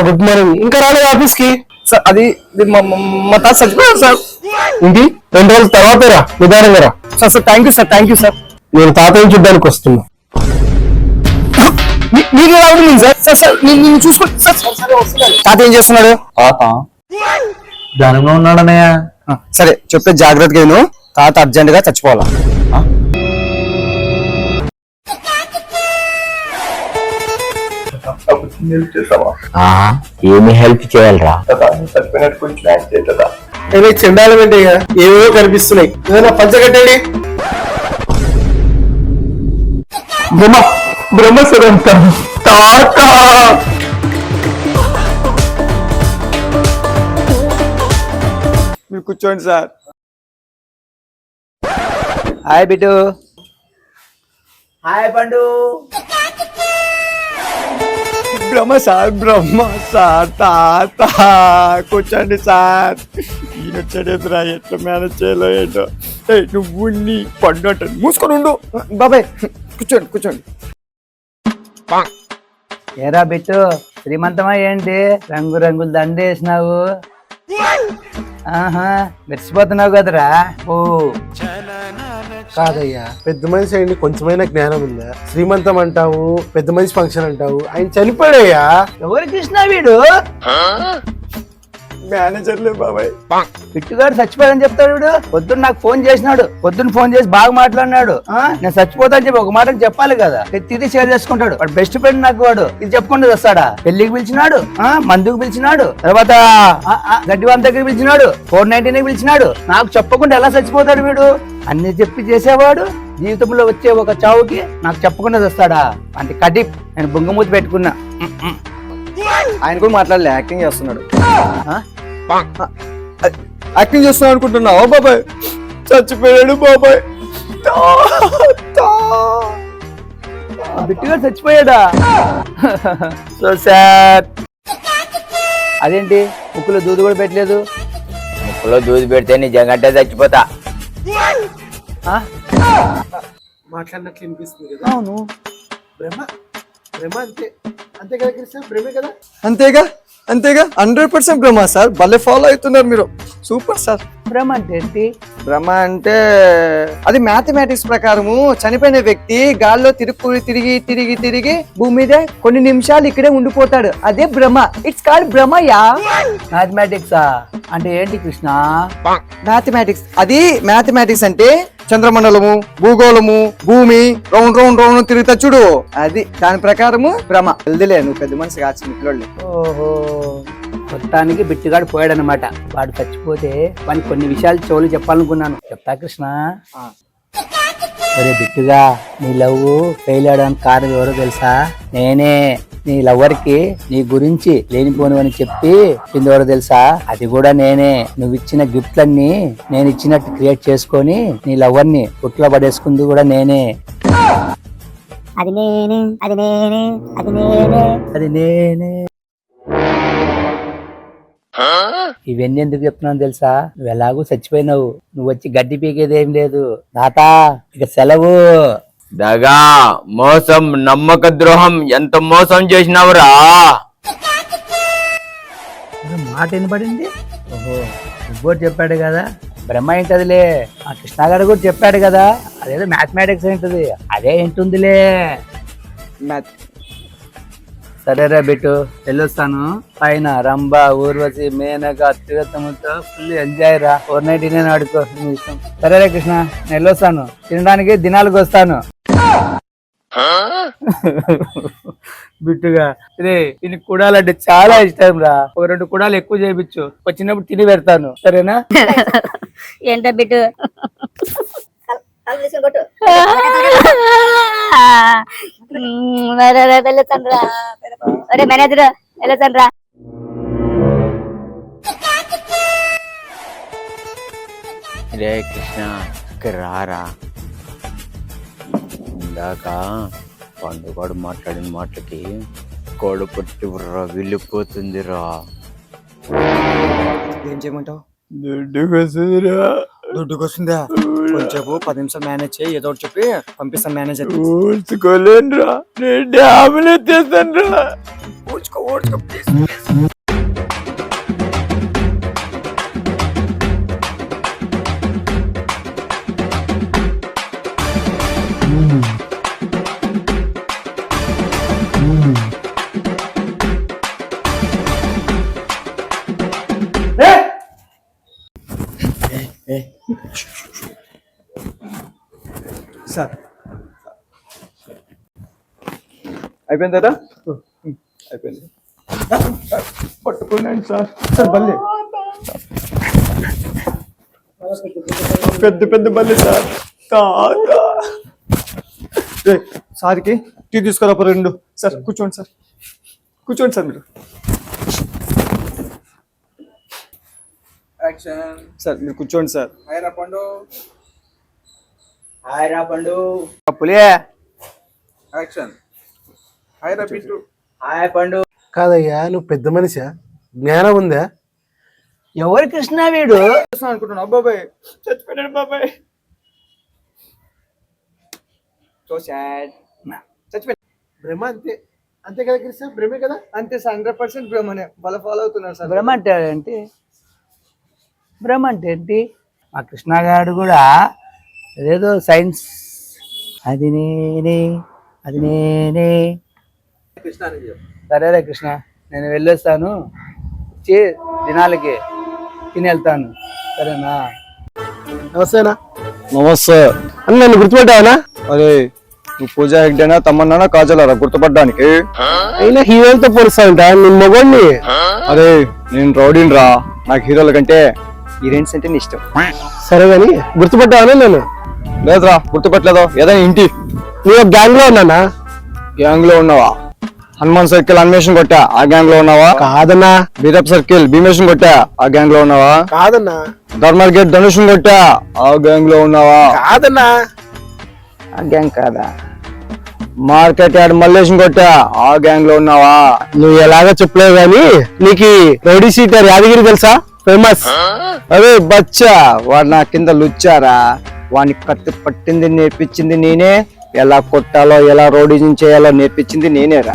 Good morning. ఇంకా రాలేదు office కి? సార్ అది మా తాత చచ్చిపోయారు సార్. ఇంటి 2 రోజుల తర్వాత రా, నిదానంగా రా. Sir sir thank you sir, thank you sir. నేను తాతయ్య చూడ్డానికి వస్తున్నా. మీరు రావడం సార్. సార్ సార్ నేను చూసుకోండి సార్. తాత ఏం చేస్తున్నాడు? ధ్యానంలో ఉన్నాడనయ్య. సరే చెప్పే జాగ్రత్తగా విను. తాత అర్జెంట్ గా చచ్చిపోవాలా? ఏమి హెల్ప్ చేయాలరా? చెండాలమంటే ఏవో కనిపిస్తున్నాయి. ఏదైనా పంచగట్టండి. బ్రహ్మస్వరం తాత. మీరు కూర్చోండి సార్. హాయ్ బిడ్డు. హాయ్ పండు. బ్రహ్మ సార్ తాత కూర్చోండి సార్. ఈయన వచ్చాడేదిరా, ఎట్లా మేనేజ్ చేయాలో ఏంటో. నువ్వు నీ పండు అంటాను, మూసుకొని ఉండు. బాబాయ్ కూర్చోండి. ఏరా బిట్టు, శ్రీమంతమా ఏంటి? రంగులు దండేసినావు. ఆహా, మెరిసిపోతున్నావు కదరా. ఓ కాదయ్యా, పెద్ద మనిషి అయింది, కొంచెమైనా జ్ఞానం ఉందా? శ్రీమంతం అంటావు, పెద్ద మనిషి ఫంక్షన్ అంటావు. ఆయన చనిపోయాడయ్యా. ఎవరు కృష్ణ వీడు? మేనేజర్లే బాబాయ్. బిట్టుగాడు చచ్చిపోయాడని చెప్తాడు వీడు. పొద్దున్న నాకు ఫోన్ చేసినాడు, పొద్దున్న ఫోన్ చేసి బాగా మాట్లాడినాడు. నేను చచ్చిపోతా అని చెప్పి ఒక మాట చెప్పాలి కదా. ప్రతిదీ షేర్ చేసుకుంటాడు. వాడు బెస్ట్ ఫ్రెండ్ నాకు. వాడు ఇది చెప్పుకుంటూ వస్తాడా? పెళ్లికి పిలిచినాడు, మందుకు పిలిచినాడు, తర్వాత గడ్డివాన్ దగ్గర పిలిచినాడు, 419 పిలిచినాడు. నాకు చెప్పకుండా ఎలా చచ్చిపోతాడు వీడు? అన్ని చెప్పి చేసేవాడు జీవితంలో వచ్చే ఒక చావుకి నాకు చెప్పకుండా వస్తాడా? అంటే కటిప్ నేను బొంగమూతి పెట్టుకున్నా. ఆయన కూడా మాట్లాడలే, యాక్టింగ్ చేస్తున్నాడు. యాక్టింగ్ చేస్తున్నాడు అనుకుంటున్నావు బాబాయ్? చచ్చిపోయాడు బాబాయ్. బిట్టుగా చచ్చిపోయాడా? So sir. అదేంటి ముక్కులో దూది కూడా పెట్టలేదు? ముక్కులో దూది పెడితే నిజంగా చచ్చిపోతా. మాట్లాడినట్లు వినిపిస్తుంది కదా. అవును, బ్రహ్మ అంతే కదా కృష్ణ, బ్రహ్మే కదా. అంతేగా 100% బ్రహ్మ సార్. భలే ఫాలో అవుతున్నారు మీరు. Super sir. బ్రహ్మ అంటే ఏంటి? బ్రహ్మ అంటే అది మ్యాథమెటిక్స్ ప్రకారము చనిపోయిన వ్యక్తి గాల్లో తిరిగి భూమి మీద కొన్ని నిమిషాలు ఇక్కడే ఉండిపోతాడు. అదే బ్రహ్మ. It's called బ్రహ్మయా. మ్యాథమెటిక్సా అంటే ఏంటి కృష్ణ? మ్యాథమెటిక్స్ అది మ్యాథమెటిక్స్ అంటే చంద్రమండలము, భూగోళము, భూమి రౌండ్ తిరుగుతా చూడు. అది దాని ప్రకారము బ్రహ్మ. వెళ్దిలే, నువ్వు పెద్ద మనిషి కాచి మిత్రులు. ఓహో, మొత్తానికి బిట్టుగాడు పోయాడనమాట. వాడు చచ్చిపోతే వానికి కొన్ని విషయాలు చెవులు చెప్పాలనుకున్నాను. చెప్తా కృష్ణ. ఒరే బిట్టుగా, నీ లవ్ ఫెయిల్ అవడానికి కారణం ఎవరో తెలుసా? నేనే. నీ లవ్వర్ కి నీ గురించి లేనిపోనివని చెప్పి ఎవరో తెలుసా? అది కూడా నేనే. నువ్వు ఇచ్చిన గిఫ్ట్లన్నీ నేను ఇచ్చినట్టు క్రియేట్ చేసుకొని నీ లవ్వర్ ని పుట్లో పడేసుకుంది కూడా నేనే. అది నేనే. ఇవన్నీ ఎందుకు చెప్తున్నాను తెలుసా? నువ్వు ఎలాగూ చచ్చిపోయినావు. నువ్వు వచ్చి గడ్డి పీకేదేం లేదు. తాత ఇక సెలవు. దగా, మోసం, నమ్మక ద్రోహం ఎంత మోసం చేసినావురా? మాట వినపడింది. ఓహో, నువ్వు చెప్పాడు కదా బ్రహ్మ ఏంటదిలే. ఆ కృష్ణగారు కూడా చెప్పాడు కదా అదేదో మ్యాథమెటిక్స్ ఏంటది. అదే ఏంటుందిలే. సరేరా బిట్టు, వెళ్ళొస్తాను. పైన రంభ, ఊర్వశి, మేనక, తిరగతముతో ఫుల్ ఎంజాయ్ రా. 419 ఆడుకో, నీ ఇష్టం. సరేరా కృష్ణ, నేను వెళ్ళొస్తాను. తినడానికి దినాలకు వస్తాను. బిట్టుగా రే, ఇది కుడాలంటే చాలా ఇష్టం రా. ఒక 2 కుడాలు ఎక్కువ చేయించు, వచ్చినప్పుడు తిని పెడతాను. సరేనా? ఏంటో బిట్టు వెళ్ళొచ్చండ్రా. అరే మేనేజర్ వెళ్ళొచ్చండ్రా. రే కృష్ణ, ఇక్కడ రారా. ఇందాక పండుగడు మాట్లాడిన మాటకి కోడు పట్టి వెళ్ళిపోతుందిరా. ఏం చేయమంటావు? దుడ్డుకు వస్తుందా? కొంచెం 10 నిమిషాలు మేనేజ్ చేయి, ఏదో ఒకటి చెప్పి పంపిస్తాను మేనేజర్. ఊడ్చుకోలేనురా, నేను డ్యాములు ఎత్తేస్తాను రా. ఓడ్చుకో ప్లీజ్. సార్ అయిపోయింది కదా అయిపోయింది పట్టుకున్నాను సార్ సార్ బల్లి పెద్ద పెద్ద బల్లి సార్ సార్కి టీ తీసుకురా రెండు సార్ కూర్చోండి సార్ కూర్చోండి సార్ మీరు సార్ మీరు కూర్చోండి సార్ పులియే కాదయ్యా నువ్వు పెద్ద మనిషా, జ్ఞానం ఉందా? ఎవరు కృష్ణ వీడు? అనుకుంటున్నా బాబాయ్ చచ్చిపోయాడు బాబాయ్. So sad. చచ్చిపోయాడు. బ్రహ్మ అంతే అంతే కదా కృష్ణ, బ్రహ్మే కదా. అంతే సార్, 100% బ్రహ్మనే. ఫాలో అవుతున్నారు సార్. బ్రహ్మ అంటే ఏంటి? బ్రహ్మ అంటే ఏంటి? మా కృష్ణ గారు కూడా ఏదేదో సైన్స్ అది నేనే సరేరా కృష్ణ, నేను వెళ్ళొస్తాను, దినాలకి తిని వెళ్తాను, సరేనా? నమస్తేనా. నమస్తే అని నన్ను గుర్తుపట్టావనా? అరే నువ్వు పూజా హెగ్డేనా తమ్మన్నానా కాజలారా గుర్తుపడ్డానికి? అయినా హీరోలతో పోలుస్తావంట, నేను మొగోడిని. అరే నేను రౌడీని రా, నాకు హీరోల కంటే హీరోయిన్స్ అంటే ఇష్టం. సరే గాని గుర్తుపట్టావనా నన్ను? లేదురా గుర్తుపట్టలేదు. ఏదైనా ఇంటి నేను గ్యాంగ్ లో ఉన్నానా? గ్యాంగ్ లో ఉన్నావా? హనుమాన్ సర్కిల్ అన్వేషణ కొట్టా, ఆ గ్యాంగ్ లో ఉన్నావా? కాదన్నా. బీరప్ సర్కిల్ భీమేషన్ కొట్టా, ఆ గ్యాంగ్ లో ఉన్నావా? కాదన్నా. ధర్మల్ గేట్ ధనుషం కొట్టా, ఆ గ్యాంగ్ లో ఉన్నావా? కాదన్నా. ఆ గ్యాంగ్ కాదా? మార్కెట్ యార్డ్ మల్లేషన్ కొట్టా, ఆ గ్యాంగ్ లో ఉన్నావా? నువ్వు ఎలాగో చెప్పలేవు గాని నీకు రౌడీ సీటర్ యాదగిరి తెలుసా? ఫేమస్. అరే బచ్చా, వాడు నా కింద లుచ్చారా? వాడిని కత్తి పట్టింది నేర్పించింది నేనే, ఎలా కొట్టాలో ఎలా రౌడీజం చేయాలో నేర్పించింది నేనేరా.